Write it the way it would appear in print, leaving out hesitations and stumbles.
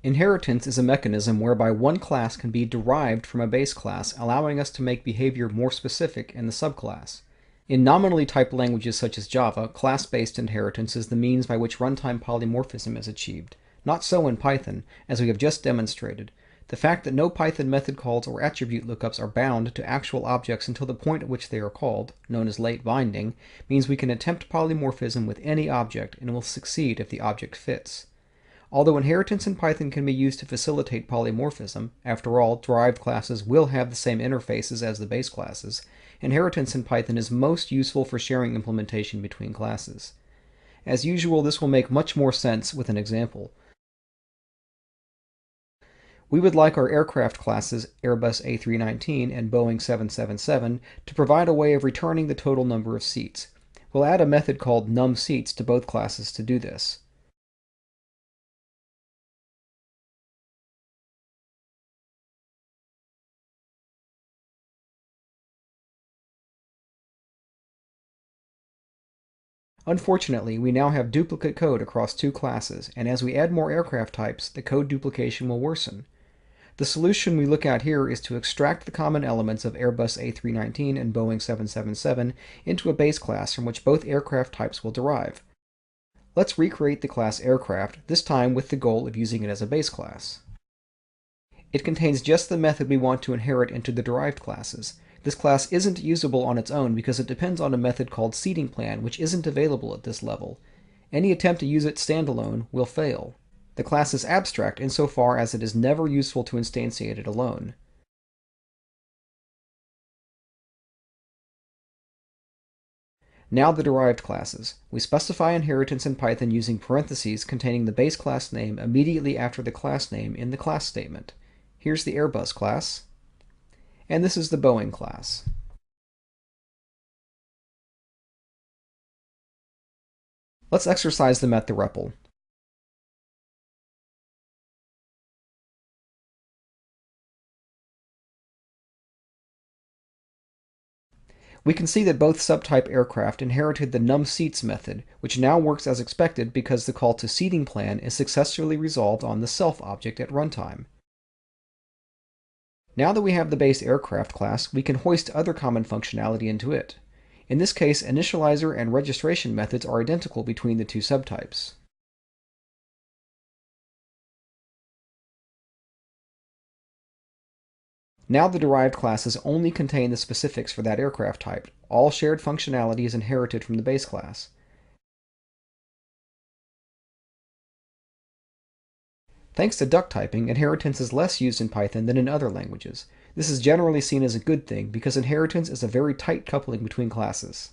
Inheritance is a mechanism whereby one class can be derived from a base class, allowing us to make behavior more specific in the subclass. In nominally typed languages such as Java, class-based inheritance is the means by which runtime polymorphism is achieved. Not so in Python, as we have just demonstrated. The fact that no Python method calls or attribute lookups are bound to actual objects until the point at which they are called, known as late binding, means we can attempt polymorphism with any object and will succeed if the object fits. Although inheritance in Python can be used to facilitate polymorphism, after all, derived classes will have the same interfaces as the base classes, inheritance in Python is most useful for sharing implementation between classes. As usual, this will make much more sense with an example. We would like our aircraft classes Airbus A319 and Boeing 777 to provide a way of returning the total number of seats. We'll add a method called numSeats to both classes to do this. Unfortunately, we now have duplicate code across two classes, and as we add more aircraft types, the code duplication will worsen. The solution we look at here is to extract the common elements of Airbus A319 and Boeing 777 into a base class from which both aircraft types will derive. Let's recreate the class aircraft, this time with the goal of using it as a base class. It contains just the method we want to inherit into the derived classes. This class isn't usable on its own because it depends on a method called seating plan, which isn't available at this level. Any attempt to use it standalone will fail. The class is abstract insofar as it is never useful to instantiate it alone. Now the derived classes. We specify inheritance in Python using parentheses containing the base class name immediately after the class name in the class statement. Here's the Airbus class, and this is the Boeing class. Let's exercise them at the REPL. We can see that both subtype aircraft inherited the numSeats method, which now works as expected because the call to seating plan is successfully resolved on the self object at runtime. Now that we have the base aircraft class, we can hoist other common functionality into it. In this case, initializer and registration methods are identical between the two subtypes. Now the derived classes only contain the specifics for that aircraft type. All shared functionality is inherited from the base class. Thanks to duck typing, inheritance is less used in Python than in other languages. This is generally seen as a good thing because inheritance is a very tight coupling between classes.